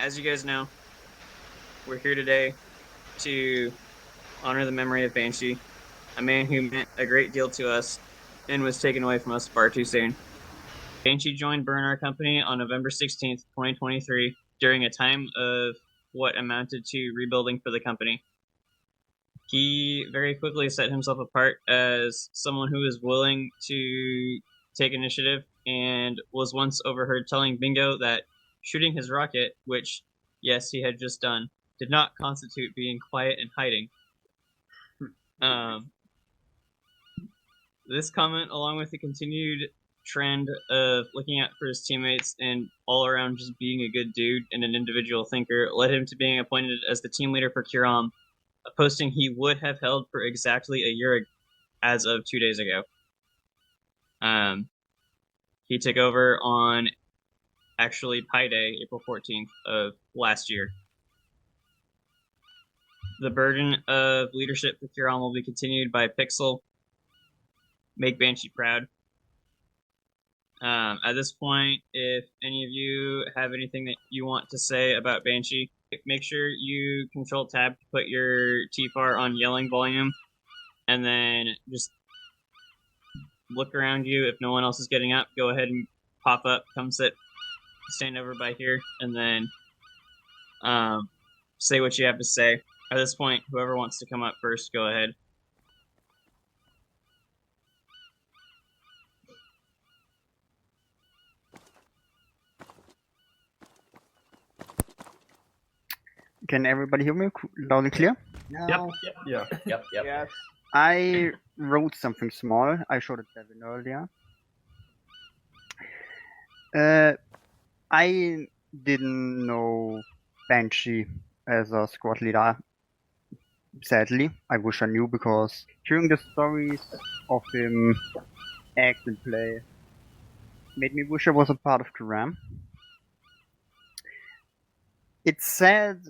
As you guys know, we're here today to honor the memory of Banshee, a man who meant a great deal to us and was taken away from us far too soon. Banshee joined Buurenaar Company on November 16th, 2023, during a time of what amounted to rebuilding for the company. He very quickly set himself apart as someone who was willing to take initiative and was once overheard telling Bingo that shooting his rocket, which, yes, he had just done, did not constitute being quiet and hiding. This comment, along with the continued trend of looking out for his teammates and all around just being a good dude and an individual thinker, led him to being appointed as the team leader for Kuram, a posting he would have held for exactly a year as of 2 days ago. He took over on actually Pi Day, April 14th of last year. The burden of leadership for Kuram will be continued by Pixel. Make Banshee proud. At this point, if any of you have anything that you want to say about Banshee, make sure you Control Tab to put your TFAR on yelling volume, and then just look around you. If no one else is getting up, go ahead and pop up, come sit, stand over by here, and then say what you have to say. At this point, whoever wants to come up first, go ahead. Can everybody hear me loud and clear? No. Yep. Yes. I wrote something small. I showed it Devin earlier. I didn't know Banshee as a squad leader. Sadly, I wish I knew, because hearing the stories of him act and play made me wish I was a part of Kuram. It's sad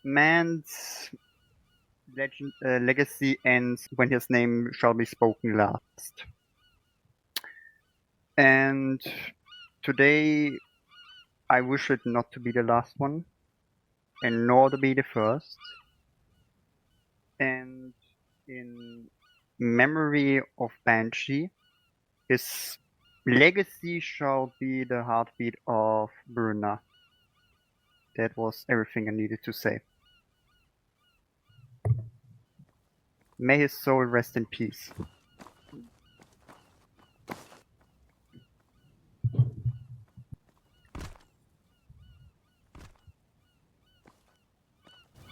man's legacy ends when his name shall be spoken last. And today, I wish it not to be the last one, and nor to be the first. And in memory of Banshee, his legacy shall be the heartbeat of Buurenaar. That was everything I needed to say. May his soul rest in peace.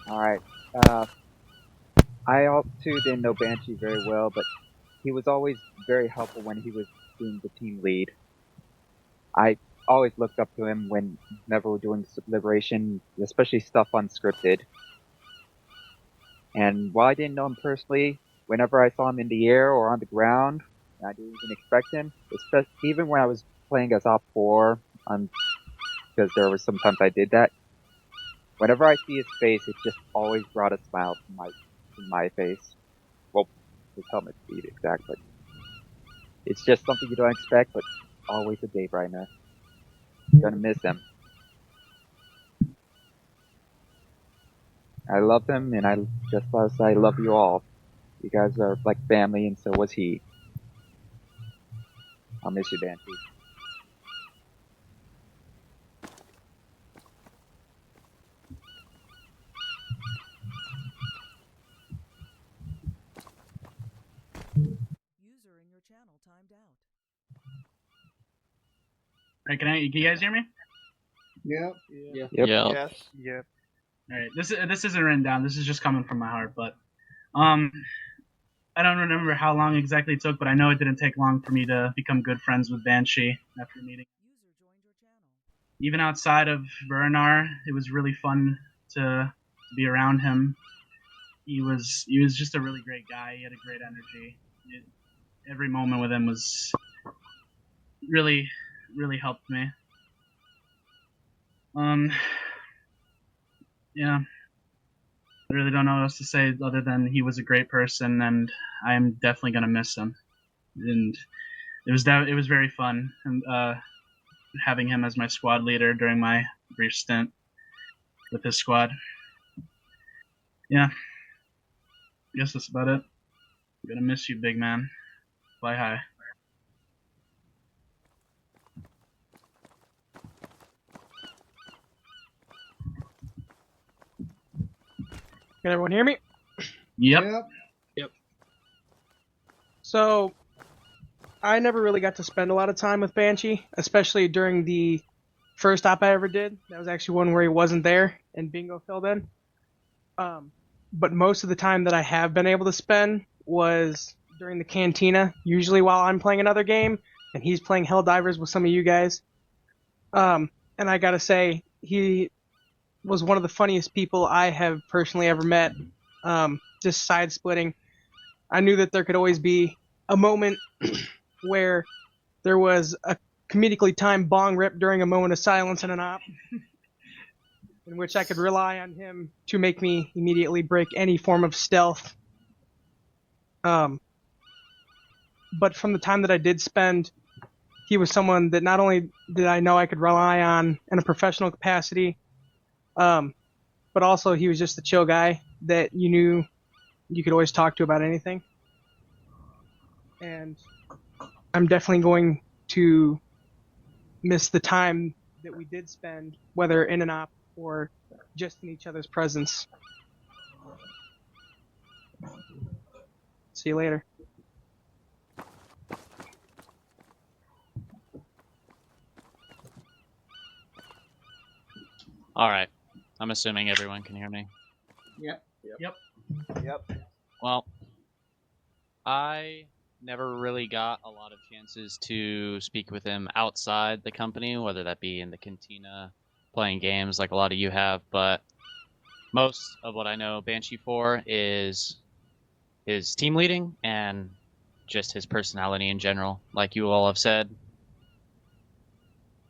Alright. I too didn't know Banshee very well, but he was always very helpful when he was being the team lead. I always looked up to him whenever we're doing Liberation, especially stuff unscripted. And while I didn't know him personally, whenever I saw him in the air or on the ground, I didn't even expect him. Even when I was playing as Op 4, because there were sometimes I did that. Whenever I see his face, it just always brought a smile to my face. Well, his helmet, to be exact, but it's just something you don't expect, but always a day brightener. Gonna miss him. I love him, and I love you all. You guys are like family, and so was he. I'll miss you, Banshee. User in your channel timed out. Alright, can you guys hear me? Yep. Yep. Yes. Yep. Alright, this isn't written down. This is just coming from my heart, but I don't remember how long exactly it took, but I know it didn't take long for me to become good friends with Banshee after meeting. User joined your channel. Even outside of Buurenaar, it was really fun to be around him. He was just a really great guy. He had a great energy. Every moment with him was really helped me. Yeah. I really don't know what else to say other than he was a great person, and I am definitely gonna miss him. And it was very fun, and having him as my squad leader during my brief stint. with his squad. Yeah, I guess that's about it. Gonna miss you, big man. Fly high. Can everyone hear me? Yep. So, I never really got to spend a lot of time with Banshee, especially during the first op I ever did. That was actually one where he wasn't there and Bingo filled in. But most of the time that I have been able to spend was during the cantina, usually while I'm playing another game and he's playing Helldivers with some of you guys. And I gotta say, he was one of the funniest people I have personally ever met. Just side splitting. I knew that there could always be a moment where there was a comedically timed bong rip during a moment of silence in an op, in which I could rely on him to make me immediately break any form of stealth. But from the time that I did spend, he was someone that not only did I know I could rely on in a professional capacity, but also he was just a chill guy that you knew you could always talk to about anything. And I'm definitely going to miss the time that we did spend, whether in an op or just in each other's presence. See you later. Alright. I'm assuming everyone can hear me. Yep. Well, I never really got a lot of chances to speak with him outside the company, whether that be in the cantina, playing games like a lot of you have, but most of what I know Banshee for is his team leading and just his personality in general, like you all have said.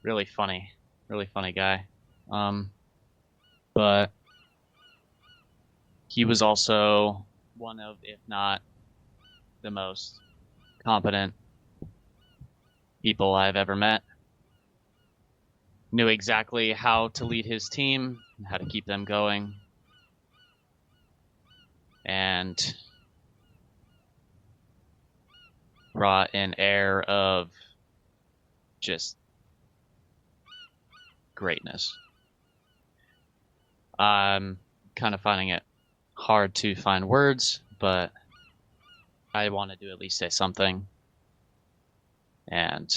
Really funny guy. But he was also one of, if not the most competent people I've ever met. Knew exactly how to lead his team, how to keep them going, and brought an air of just greatness. I'm kind of finding it hard to find words, but I wanted to at least say something. And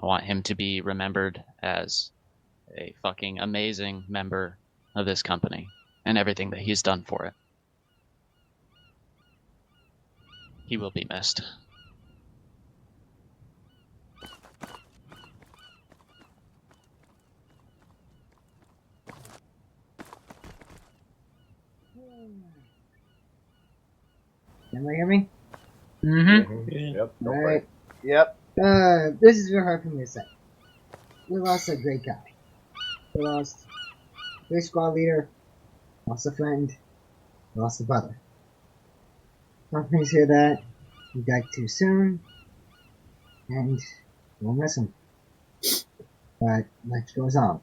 I want him to be remembered as a fucking amazing member of this company and everything that he's done for it. He will be missed. Can you hear me? Mm-hmm. Yep. Go for Alright. it. Yep. This is real hard for me to say. We lost a great guy. We lost a great squad leader, lost a friend, lost a brother. Some things hear that he died too soon, and we'll miss him. But life goes on.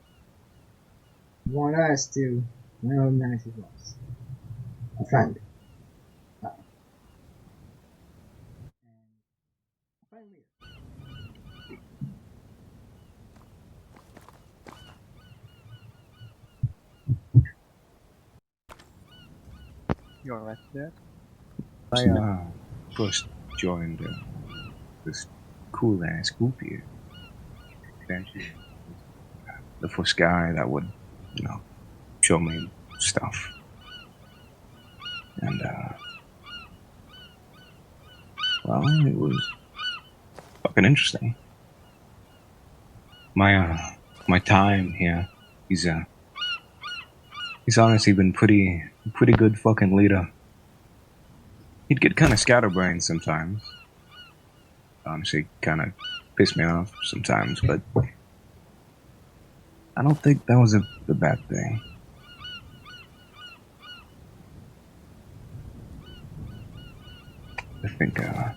I want us to remember his loss. A friend. You alright there? I first joined this cool ass group here. Banshee, the first guy that would, show me stuff. And well, it was fucking interesting. My time here, he's honestly been pretty good fucking leader. He'd get kind of scatterbrained sometimes. Honestly, kind of pissed me off sometimes, but I don't think that was a bad thing. I think the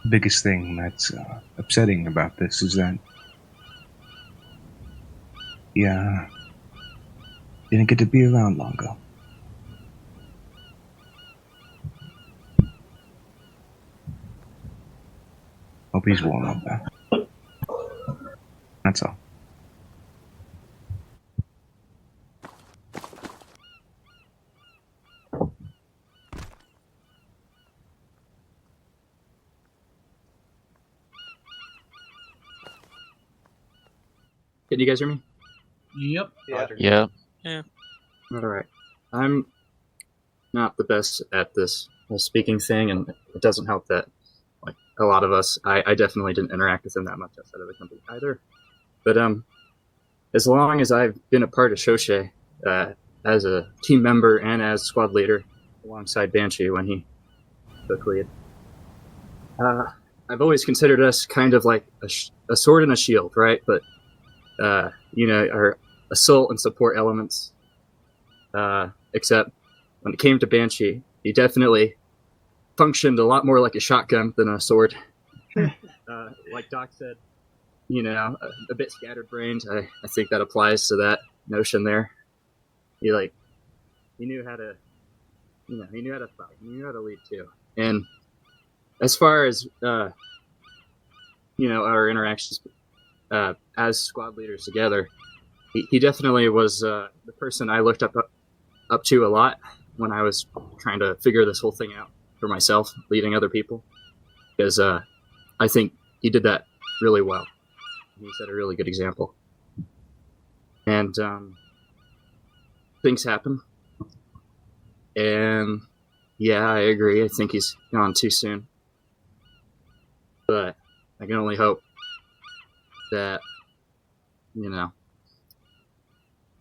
biggest thing that's upsetting about this is that Yeah. Didn't get to be around longer. Hope he's warm up there. That's all. Can you guys hear me? Yep. Yeah. All right. I'm not the best at this whole speaking thing, and it doesn't help that, like a lot of us, I definitely didn't interact with him that much outside of the company either. But as long as I've been a part of Shoshe, as a team member and as squad leader, alongside Banshee when he took lead, I've always considered us kind of like a sword and a shield, right? But our assault and support elements. Except when it came to Banshee, he definitely functioned a lot more like a shotgun than a sword. Like Doc said, a bit scatterbrained. I think that applies to that notion there. He knew how to, he knew how to fight. He knew how to lead too. And as far as our interactions as squad leaders together, he definitely was the person I looked up to a lot when I was trying to figure this whole thing out for myself, leading other people, because I think he did that really well. He set a really good example. And things happen. And yeah, I agree. I think he's gone too soon. But I can only hope that,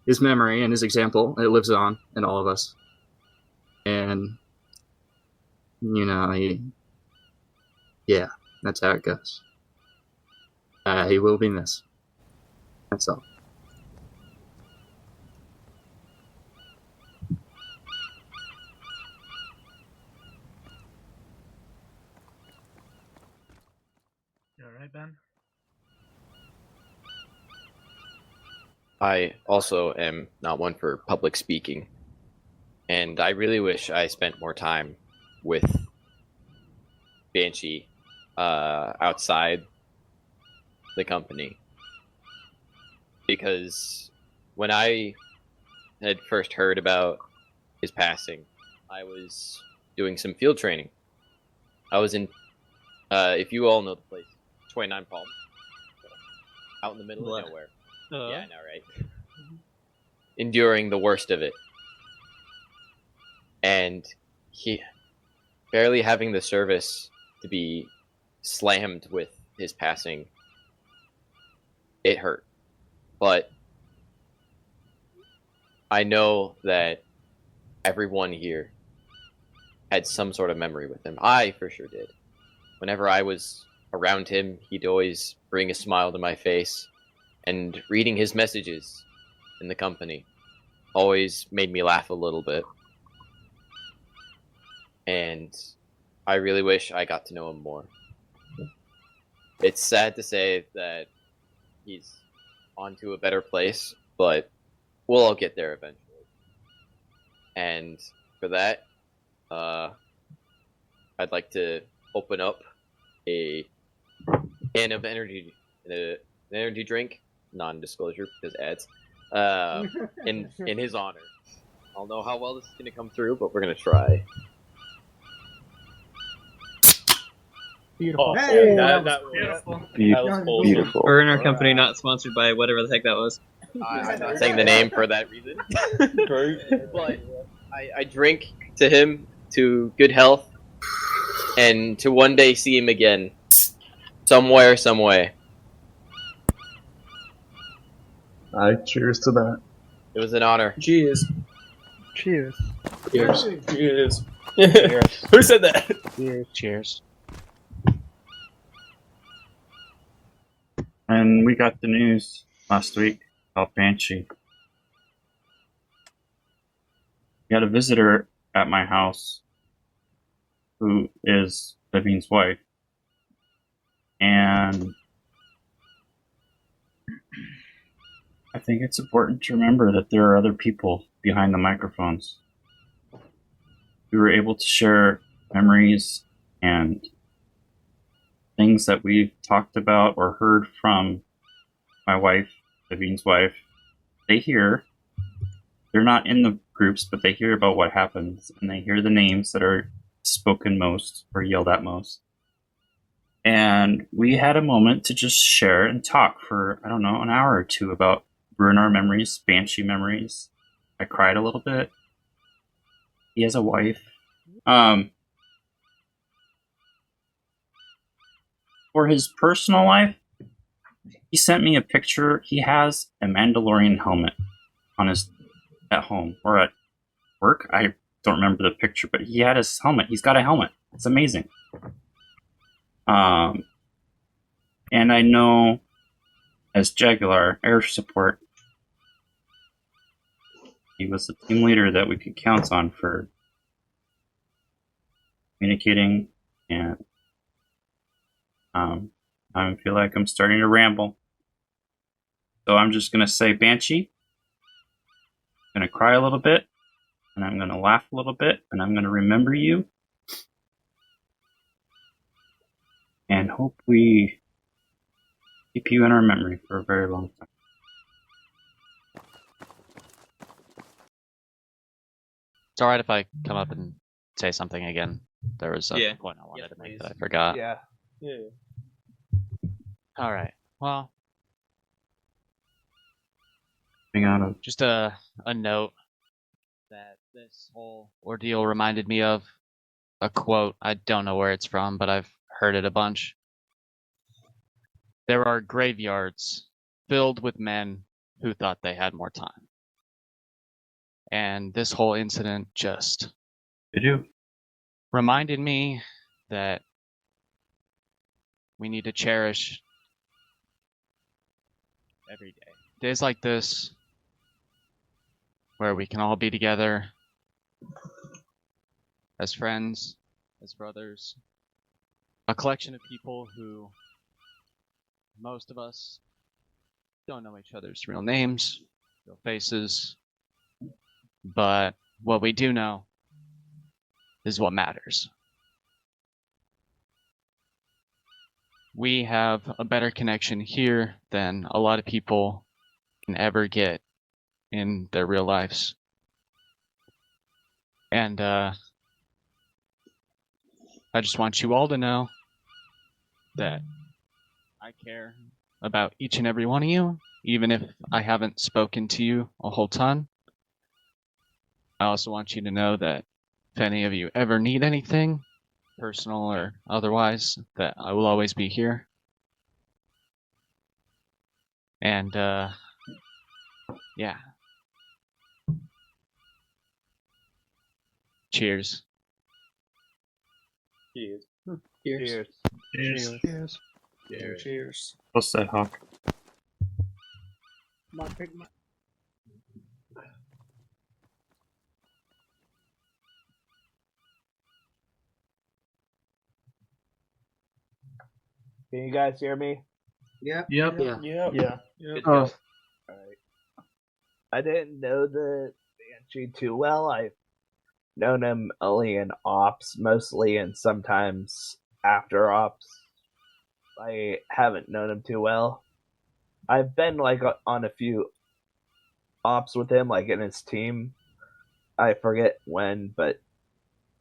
his memory and his example, it lives on in all of us. And, that's how it goes. He will be missed. That's all. You all right, Ben? I also am not one for public speaking, and I really wish I spent more time with Banshee outside the company, because when I had first heard about his passing, I was doing some field training. I was in, if you all know the place, 29 Palm, out in the middle of nowhere. Yeah, I know, right? Enduring the worst of it. And he barely having the service to be slammed with his passing, it hurt. But I know that everyone here had some sort of memory with him. I for sure did. Whenever I was around him, he'd always bring a smile to my face. And reading his messages in the company always made me laugh a little bit. And I really wish I got to know him more. It's sad to say that he's on to a better place, but we'll all get there eventually. And for that, I'd like to open up a can of an energy drink, non-disclosure because ads, in his honor. I'll know how well this is gonna come through, but we're gonna try. Beautiful. Hey, that Beautiful. was Beautiful. Buurenaar Company, not sponsored by whatever the heck that was. I'm not saying the name for that reason, but I drink to him, to good health, and to one day see him again, somewhere, some way. Cheers to that. It was an honor. Cheers. Cheers. Cheers. Cheers. Who said that? Cheers. And we got the news last week about Banshee. We had a visitor at my house who is Vivian's wife. And I think it's important to remember that there are other people behind the microphones. We were able to share memories and things that we've talked about or heard from my wife, Davine's wife. They hear. They're not in the groups, but they hear about what happens, and they hear the names that are spoken most or yelled at most. And we had a moment to just share and talk for, I don't know, an hour or two about Buurenaar memories, Banshee memories. I cried a little bit. He has a wife. For his personal life, he sent me a picture. He has a Mandalorian helmet on his at home or at work. I don't remember the picture, but he had his helmet. He's got a helmet. It's amazing. And I know as Jaguar air support, he was the team leader that we could count on for communicating, and I feel like I'm starting to ramble. So I'm just going to say, Banshee, I'm going to cry a little bit, and I'm going to laugh a little bit, and I'm going to remember you, and hope we keep you in our memory for a very long time. It's alright if I come up and say something again. There was a Yeah. point I wanted Yes, to make please. that I forgot. Yeah. Alright, well, Coming out of just a note that this whole ordeal reminded me of a quote. I don't know where it's from, but I've heard it a bunch. There are graveyards filled with men who thought they had more time. And this whole incident just reminded me that we need to cherish every day. Days like this, where we can all be together as friends, as brothers, a collection of people who most of us don't know each other's real names, real faces, but what we do know is what matters. We have a better connection here than a lot of people can ever get in their real lives. And I just want you all to know that I care about each and every one of you, even if I haven't spoken to you a whole ton. I also want you to know that if any of you ever need anything, personal or otherwise, that I will always be here. And, yeah. Cheers. Cheers. Cheers. Cheers. Cheers. What's that, Hawk? Can you guys hear me? Yep. Yep. Yeah. Good Oh. deal. Alright. I didn't know the Banshee too well. I've known him only in ops, mostly, and sometimes after ops. I haven't known him too well. I've been like on a few ops with him, like in his team. I forget when, but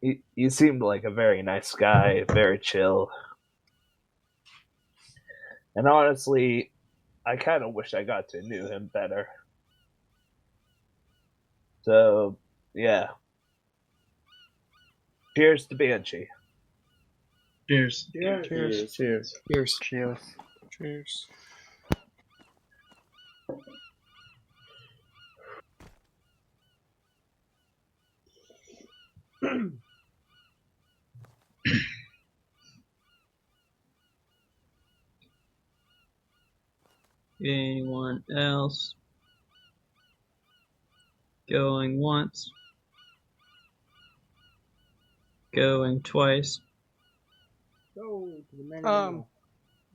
he seemed like a very nice guy, very chill. And honestly, I kind of wish I got to know him better. So, yeah. Cheers to Banshee. Cheers. Cheers. Cheers. Cheers. Cheers. Cheers. Anyone else? Going once. Going twice. Go to the menu. Is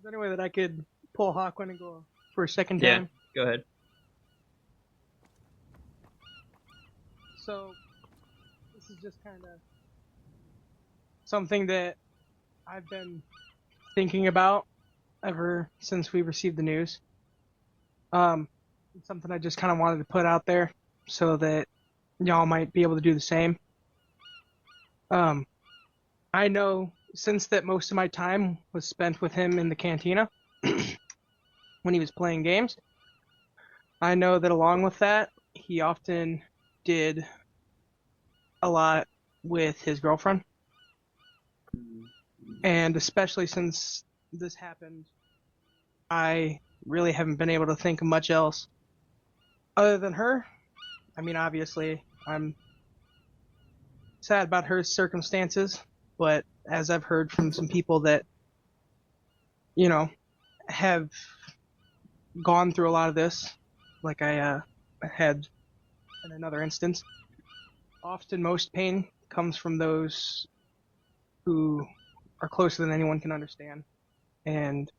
there any way that I could pull Hawkwind and go for a second Yeah. time? Go ahead. So this is just kind of something that I've been thinking about ever since we received the news. It's something I just kind of wanted to put out there so that y'all might be able to do the same. I know since that most of my time was spent with him in the cantina when he was playing games, I know that along with that, he often did a lot with his girlfriend. And especially since this happened, I really haven't been able to think of much else other than her. I mean, obviously, I'm sad about her circumstances, but as I've heard from some people that, you know, have gone through a lot of this, like I had in another instance, often most pain comes from those who are closer than anyone can understand. And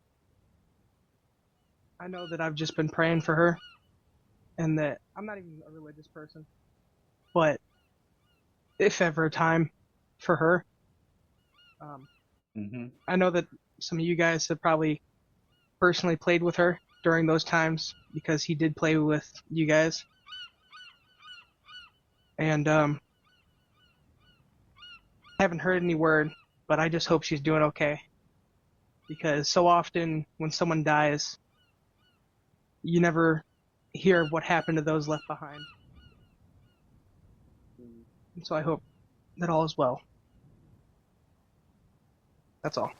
I know that I've just been praying for her, and that I'm not even a religious person, but if ever a time for her, I know that some of you guys have probably personally played with her during those times because he did play with you guys. And haven't heard any word, but I just hope she's doing okay. Because so often when someone dies, you never hear what happened to those left behind. And so I hope that all is well. That's all.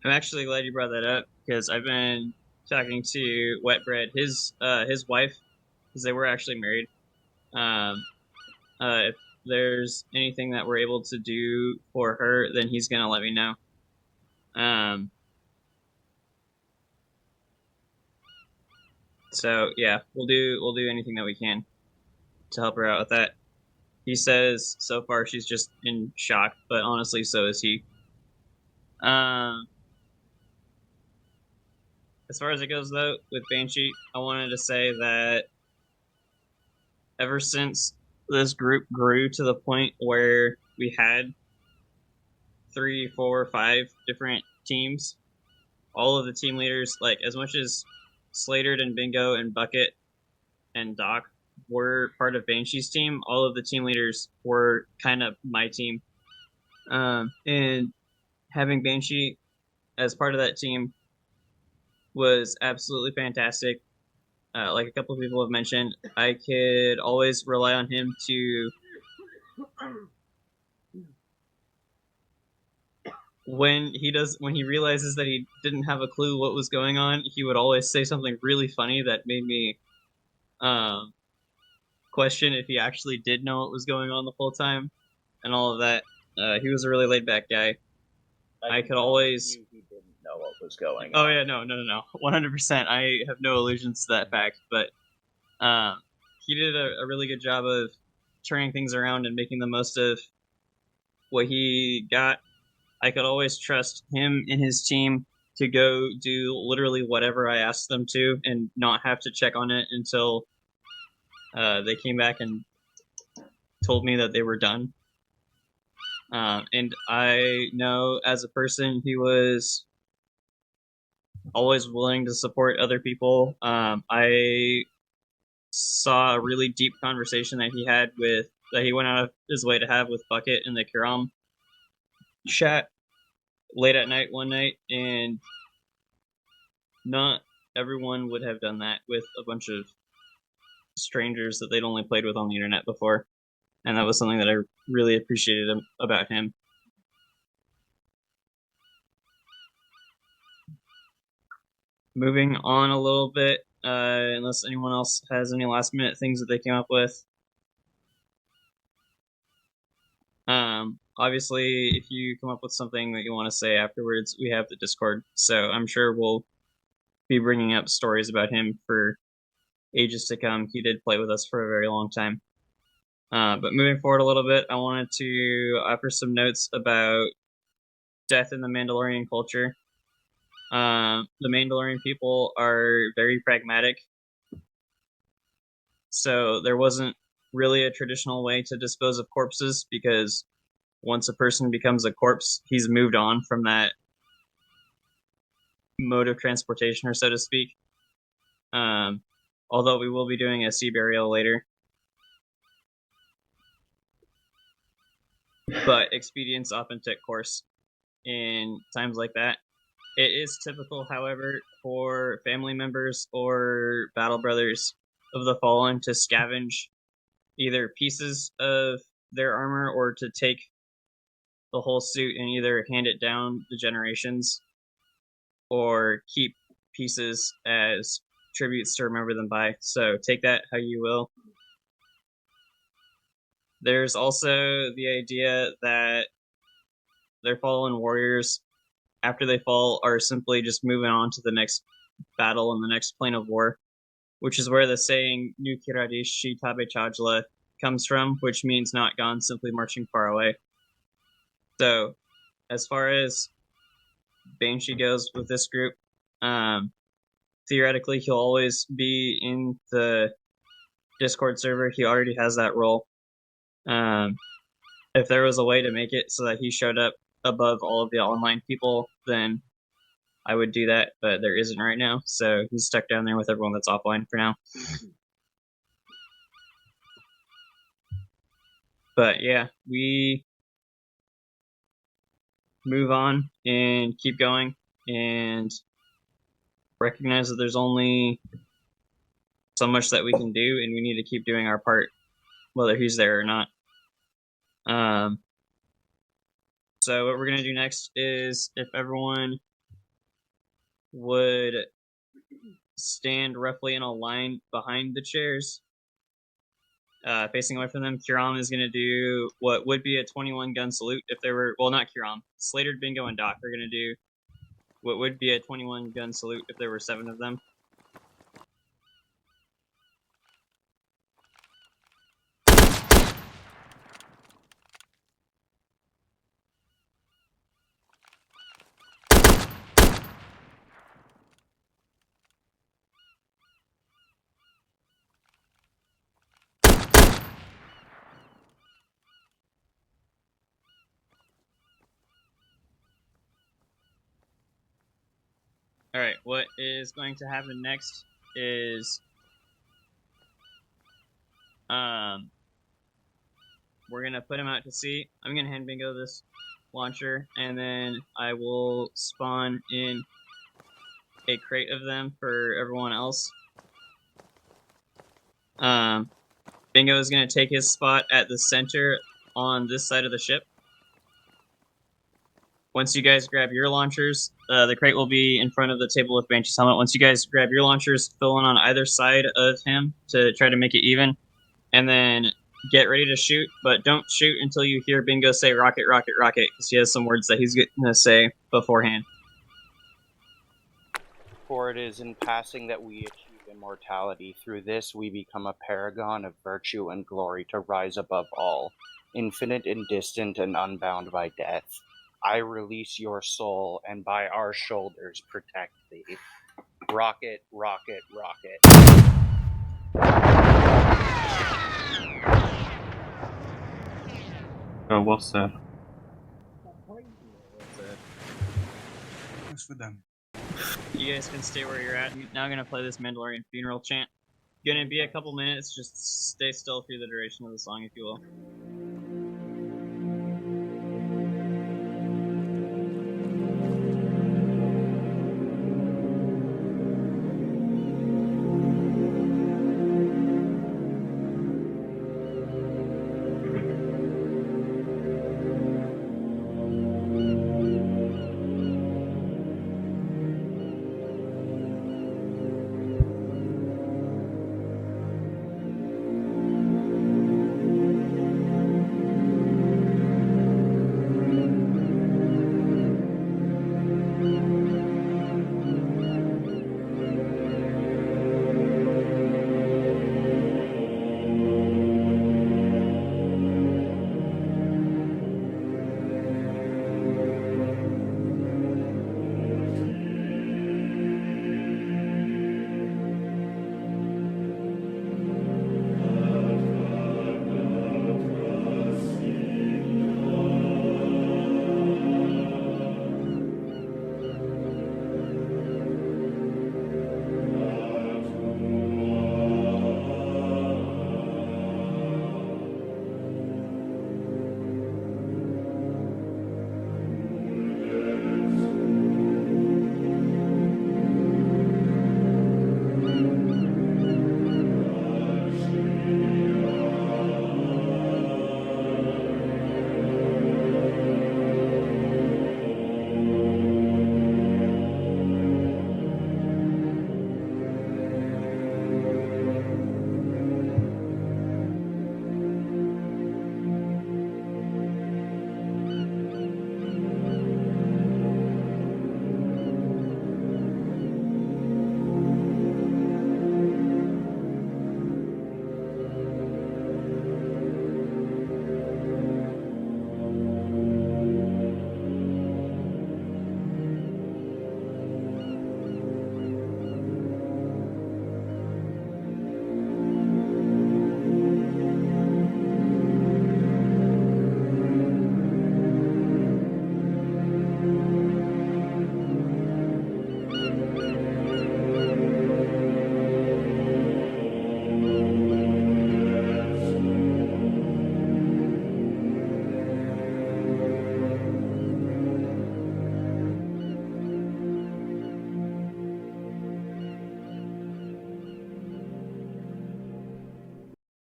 I'm actually glad you brought that up because I've been talking to Wetbread, his wife, because they were actually married. If there's anything that we're able to do for her, then he's gonna let me know. So yeah, we'll do anything that we can to help her out with that. He says so far she's just in shock, but honestly, so is he. As far as it goes, though, with Banshee, I wanted to say that ever since this group grew to the point where we had 3, 4, 5 different teams, all of the team leaders, like as much as Slater and Bingo and Bucket and Doc were part of Banshee's team, all of the team leaders were kind of my team. And having Banshee as part of that team was absolutely fantastic. Like a couple of people have mentioned, I could always rely on him to when he realizes that he didn't have a clue what was going on, he would always say something really funny that made me question if he actually did know what was going on the full time and all of that. He was a really laid back guy. I could always. He didn't know what was going Oh on. yeah, no, 100%. I have no illusions to that fact, but he did a really good job of turning things around and making the most of what he got. I could always trust him and his team to go do literally whatever I asked them to and not have to check on it until they came back and told me that they were done. And I know as a person, he was always willing to support other people. I saw a really deep conversation that he went out of his way to have with Bucket in the Kiram chat late at night one night, and not everyone would have done that with a bunch of strangers that they'd only played with on the internet before, and that was something that I really appreciated about him. Moving on a little bit, unless anyone else has any last minute things that they came up with. Obviously, if you come up with something that you want to say afterwards, we have the Discord, so I'm sure we'll be bringing up stories about him for ages to come. He did play with us for a very long time. But moving forward a little bit, I wanted to offer some notes about death in the Mandalorian culture. The Mandalorian people are very pragmatic. So there wasn't really a traditional way to dispose of corpses, because once a person becomes a corpse, he's moved on from that mode of transportation, or so to speak. Although we will be doing a sea burial later. But expedience often take course in times like that. It is typical, however, for family members or battle brothers of the fallen to scavenge either pieces of their armor or to take the whole suit and either hand it down the generations or keep pieces as tributes to remember them by. So take that how you will. There's also the idea that their fallen warriors, after they fall, are simply just moving on to the next battle in the next plane of war, which is where the saying "Nu Kiradish Shi Tabe Chajla" comes from, which means not gone, simply marching far away. So, as far as Banshee goes with this group, theoretically he'll always be in the Discord server. He already has that role. If there was a way to make it so that he showed up above all of the online people, then I would do that, but there isn't right now, so he's stuck down there with everyone that's offline for now. But yeah, we move on and keep going and recognize that there's only so much that we can do, and we need to keep doing our part, whether he's there or not. So what we're going to do next is, if everyone would stand roughly in a line behind the chairs, facing away from them, Kiram is going to do what would be a 21 gun salute if there were, well, not Kiram, Slater, Bingo, and Doc are going to do what would be a 21 gun salute if there were 7 of them. Alright, what is going to happen next is we're going to put him out to sea. I'm going to hand Bingo this launcher, and then I will spawn in a crate of them for everyone else. Bingo is going to take his spot at the center on this side of the ship. Once you guys grab your launchers, the crate will be in front of the table with Banshee's helmet. Once you guys grab your launchers, fill in on either side of him to try to make it even, and then get ready to shoot, but don't shoot until you hear Bingo say rocket, rocket, rocket, because he has some words that he's going to say beforehand. For it is in passing that we achieve immortality. Through this we become a paragon of virtue and glory to rise above all, infinite and distant and unbound by death. I release your soul, and by our shoulders protect thee. Rocket, rocket, rocket. Oh, well said. Thanks for them. You guys can stay where you're at. Now I'm going to play this Mandalorian funeral chant. Gonna be a couple minutes, just stay still through the duration of the song, if you will.